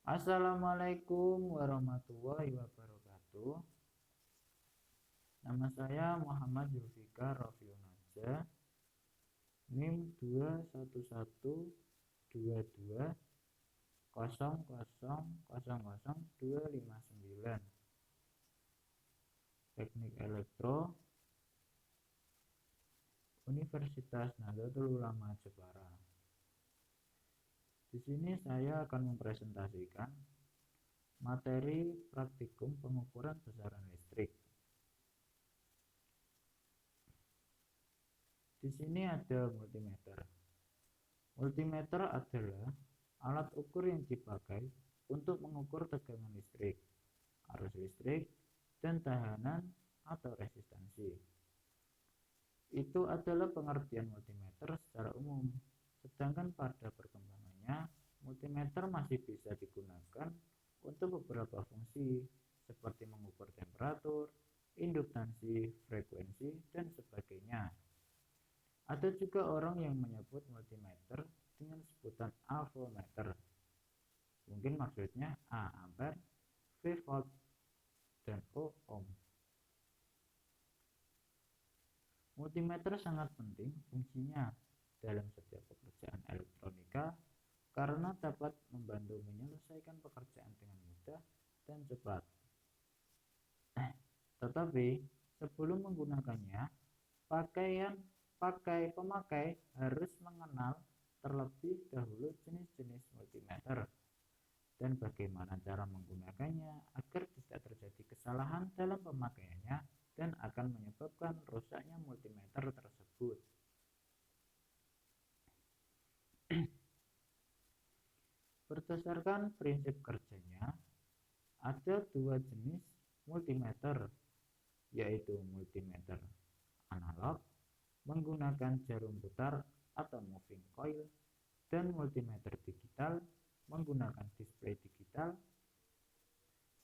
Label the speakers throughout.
Speaker 1: Assalamualaikum warahmatullahi wabarakatuh. Nama saya Muhammad Zulfikar Rofiunaja, NIM 2112200000259, Teknik Elektro, Universitas Nahdlatul Ulama Jepara. Di sini saya akan mempresentasikan materi praktikum pengukuran besaran listrik. Di sini ada multimeter. Multimeter adalah alat ukur yang dipakai untuk mengukur tegangan listrik, arus listrik, dan tahanan atau resistansi. Itu adalah pengertian multimeter secara umum. Sedangkan pada perkembangannya, multimeter masih bisa digunakan untuk beberapa fungsi seperti mengukur temperatur, induktansi, frekuensi, dan sebagainya. Ada juga orang yang menyebut multimeter dengan sebutan A voltmeter. Mungkin maksudnya A ampere, V volt, dan O ohm. Multimeter sangat penting fungsinya dalam setiap pekerjaan elektronika karena dapat membantu menyelesaikan pekerjaan dengan mudah dan cepat. Tetapi sebelum menggunakannya, pemakai harus mengenal terlebih dahulu jenis-jenis multimeter dan bagaimana cara menggunakannya agar tidak terjadi kesalahan dalam pemakaiannya dan akan menyebabkan rusaknya multimeter tersebut. Berdasarkan prinsip kerjanya, ada dua jenis multimeter, yaitu multimeter analog menggunakan jarum putar atau moving coil dan multimeter digital menggunakan display digital.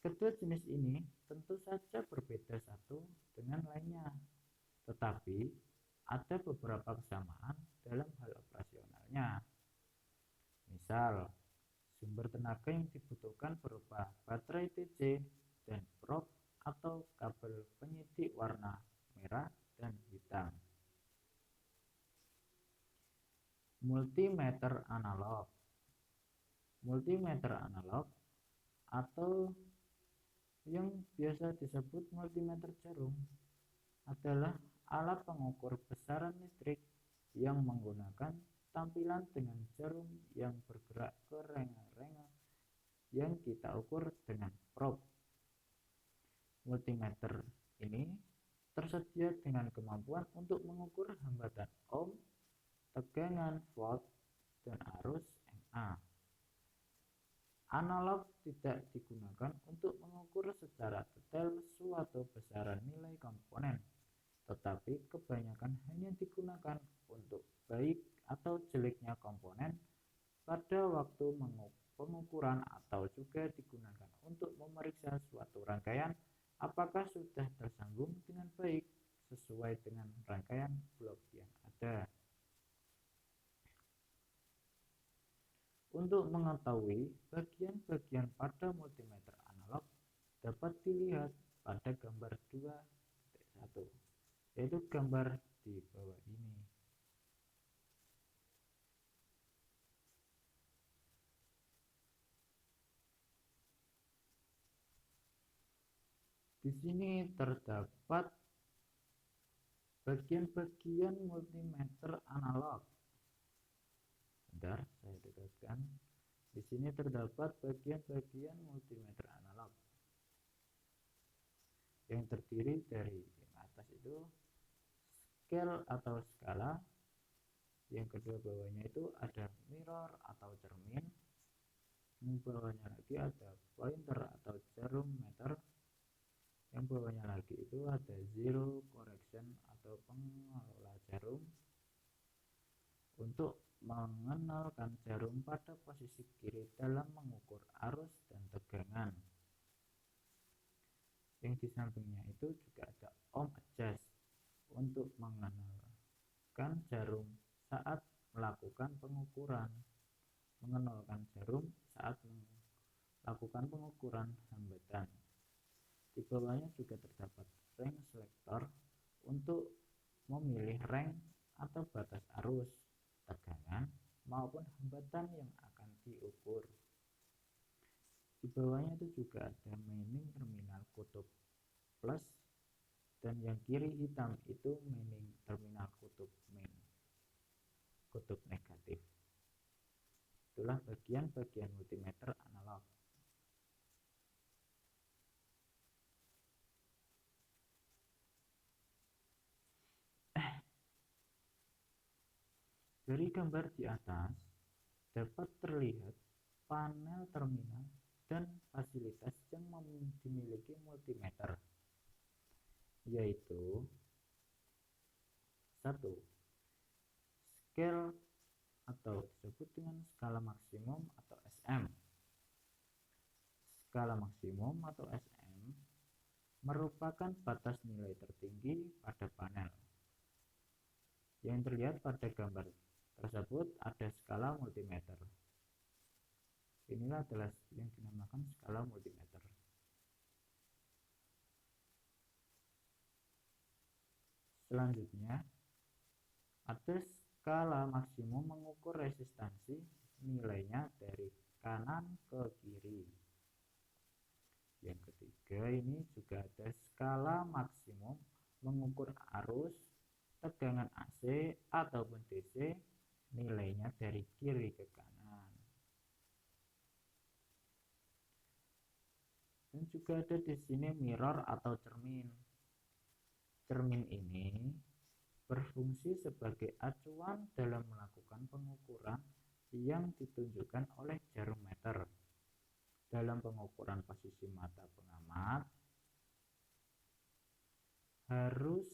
Speaker 1: Kedua jenis ini tentu saja berbeda satu dengan lainnya, tetapi ada beberapa kesamaan dalam hal operasionalnya. Misal, sumber tenaga yang dibutuhkan berupa baterai TC dan probe atau kabel penyidik warna merah dan hitam. Multimeter analog. Multimeter analog atau yang biasa disebut multimeter jarum adalah alat pengukur besaran listrik yang menggunakan tampilan dengan jarum yang bergerak ke rengga-rengga yang kita ukur dengan probe. Multimeter ini tersedia dengan kemampuan untuk mengukur hambatan ohm, tegangan volt, dan arus MA. Analog tidak digunakan untuk mengukur secara detail suatu besaran nilai komponen, tetapi kebanyakan hanya digunakan untuk baik atau jeleknya komponen pada waktu pengukuran atau juga digunakan untuk memeriksa suatu rangkaian apakah sudah tersambung dengan baik sesuai dengan rangkaian blok yang ada. Untuk mengetahui bagian-bagian pada multimeter analog dapat dilihat pada gambar 2.1, yaitu gambar di bawah ini. Di sini terdapat bagian-bagian multimeter analog. Bentar, saya dekatkan. Di sini terdapat bagian-bagian multimeter analog yang terdiri dari yang atas itu scale atau skala, yang kedua bawahnya itu ada mirror atau cermin, yang bawahnya lagi ada pointer atau jarum meter, yang bawahnya lagi itu ada zero correction atau pengelola jarum untuk mengenalkan jarum pada posisi kiri dalam mengukur arus dan tegangan. Yang di sampingnya itu juga ada ohm adjust untuk mengenalkan jarum saat melakukan pengukuran, mengenalkan jarum saat lakukan pengukuran hambatan. Di bawahnya juga terdapat range selector untuk memilih range atau batas arus, tegangan, maupun hambatan yang akan diukur. Di bawahnya itu juga ada maning terminal kutub plus, dan yang kiri hitam itu maning terminal kutub negatif. Itulah bagian-bagian multimeter analog. Dari gambar di atas dapat terlihat panel terminal dan fasilitas yang dimiliki multimeter, yaitu 1. Scale atau disebut dengan skala maksimum atau SM. Skala maksimum atau SM merupakan batas nilai tertinggi pada panel. Yang terlihat pada gambar tersebut ada skala multimeter. Inilah adalah yang dinamakan skala multimeter. Selanjutnya, ada skala maksimum mengukur resistansi, nilainya dari kanan ke kiri. Yang ketiga, ini juga ada skala maksimum mengukur arus, tegangan AC ataupun DC, nilainya dari kiri ke kanan. Dan juga ada di sini mirror atau cermin. Cermin ini berfungsi sebagai acuan dalam melakukan pengukuran yang ditunjukkan oleh jarum meter. Dalam pengukuran posisi mata pengamat harus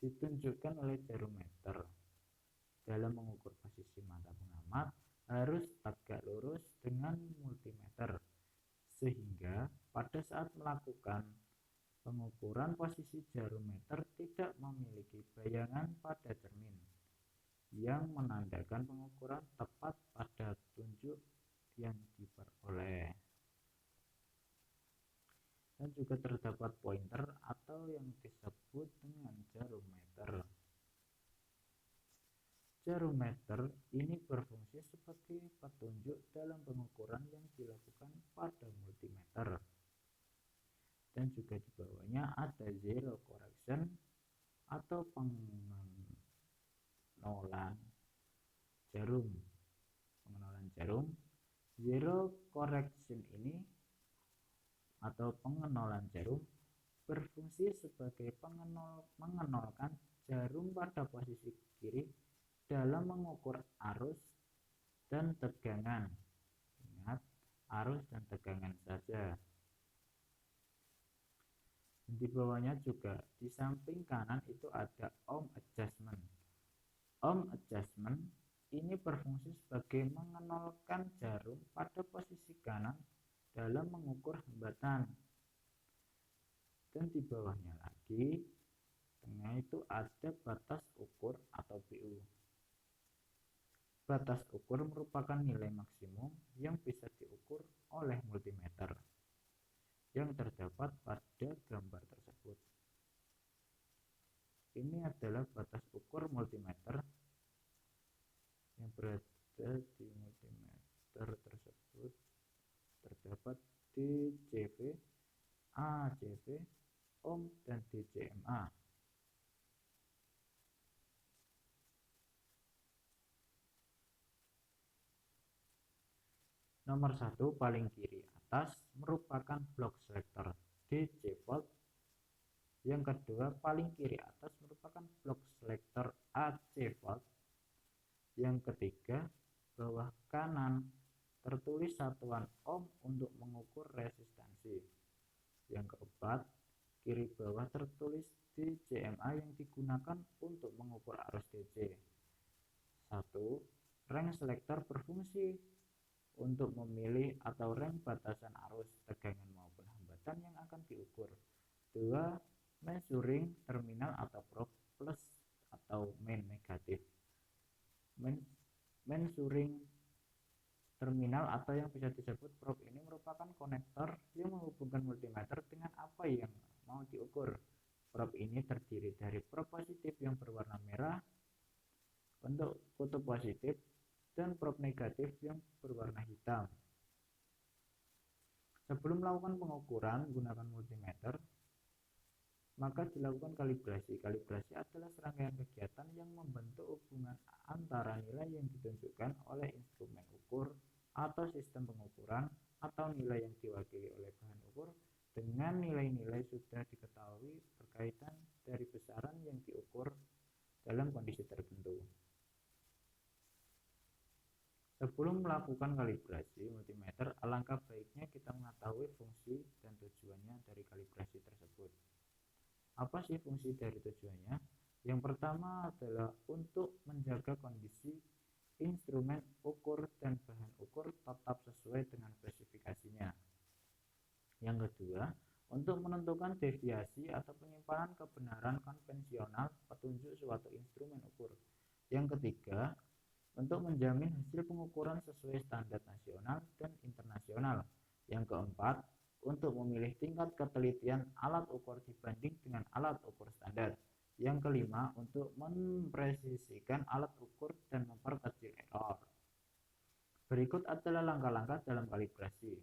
Speaker 1: ditunjukkan oleh jarum meter. Dalam mengukur posisi mata pengamat harus tegak lurus dengan multimeter, sehingga pada saat melakukan pengukuran posisi jarum meter tidak memiliki bayangan pada cermin yang menandakan pengukuran tepat pada tunjuk yang diperoleh. Dan juga terdapat pointer atau yang disebut dengan jarum meter. Jarum meter ini berfungsi sebagai petunjuk dalam pengukuran yang dilakukan pada multimeter. Dan juga di bawahnya ada zero correction atau pengenolan jarum. Zero correction ini atau pengenolan jarum berfungsi sebagai mengenolkan jarum pada posisi kiri dalam mengukur arus dan tegangan. Ingat, arus dan tegangan saja. Di bawahnya juga di samping kanan itu ada ohm adjustment. Ohm adjustment ini berfungsi sebagai mengenolkan jarum pada posisi kanan dalam mengukur hambatan. Dan di bawahnya lagi, tengah itu ada batas ukur atau BU. Batas ukur merupakan nilai maksimum yang bisa diukur oleh multimeter yang terdapat pada gambar tersebut. Ini adalah batas ukur multimeter yang berada di multimeter tersebut. Terdapat DCV, ACV, ohm, dan DCMA. Nomor 1 paling kiri atas merupakan block selector DC volt. Yang kedua paling kiri atas merupakan block selector AC volt. Yang ketiga bawah kanan tertulis satuan ohm untuk mengukur resistansi. Yang keempat kiri bawah tertulis DCMA yang digunakan untuk mengukur arus DC. 1. Range selector berfungsi untuk memilih atau range batasan arus, tegangan maupun hambatan yang akan diukur. 2. Measuring terminal atau probe plus atau main negatif. Measuring Terminal atau yang bisa disebut probe ini merupakan konektor yang menghubungkan multimeter dengan apa yang mau diukur. Probe ini terdiri dari probe positif yang berwarna merah untuk kutub positif dan probe negatif yang berwarna hitam. Sebelum melakukan pengukuran menggunakan multimeter, maka dilakukan kalibrasi. Kalibrasi adalah serangkaian kegiatan yang membentuk hubungan antara nilai yang ditunjukkan oleh instrumen ukur atau sistem pengukuran atau nilai yang diwakili oleh bahan ukur dengan nilai-nilai sudah diketahui berkaitan dari besaran yang diukur dalam kondisi tertentu. Sebelum melakukan kalibrasi multimeter, alangkah baiknya kita mengetahui fungsi dan tujuannya dari kalibrasi tersebut. Apa sih fungsi dari tujuannya? Yang pertama adalah untuk menjaga kondisi instrumen ukur dan bahan ukur tetap sesuai dengan spesifikasinya. Yang kedua, untuk menentukan deviasi atau penyimpanan kebenaran konvensional petunjuk suatu instrumen ukur. Yang ketiga, untuk menjamin hasil pengukuran sesuai standar nasional dan internasional. Yang keempat, untuk memilih tingkat ketelitian alat ukur dibanding dengan alat ukur standar. Yang kelima, untuk mempresisikan alat ukur dan memperkecil error. Berikut adalah langkah-langkah dalam kalibrasi.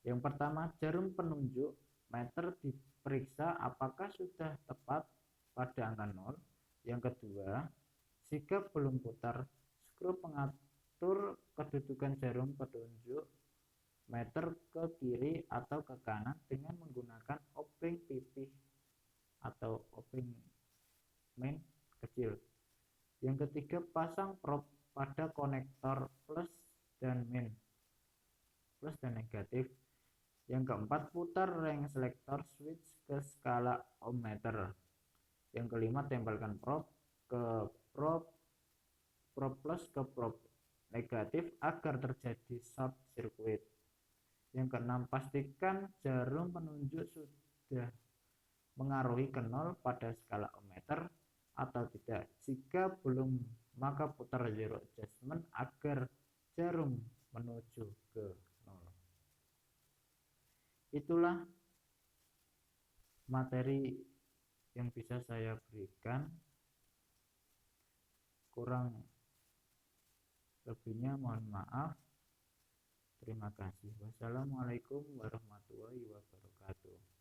Speaker 1: Yang pertama, jarum penunjuk meter diperiksa apakah sudah tepat pada angka 0. Yang kedua, jika belum putar, skru pengatur kedudukan jarum penunjuk meter ke kiri atau ke kanan dengan menggunakan obeng pipih atau obeng main kecil. Yang ketiga, pasang probe pada konektor plus dan negatif. Yang keempat, putar ring selektor switch ke skala ohmmeter. Yang kelima, tempelkan probe ke probe plus ke probe negatif agar terjadi short circuit. Yang keenam, pastikan jarum penunjuk sudah mengaruhi ke 0 pada skala ohmmeter atau tidak. Jika belum, maka putar zero adjustment agar jarum menuju ke 0. Itulah materi yang bisa saya berikan. Kurang lebihnya mohon maaf. Terima kasih. Wassalamualaikum warahmatullahi wabarakatuh.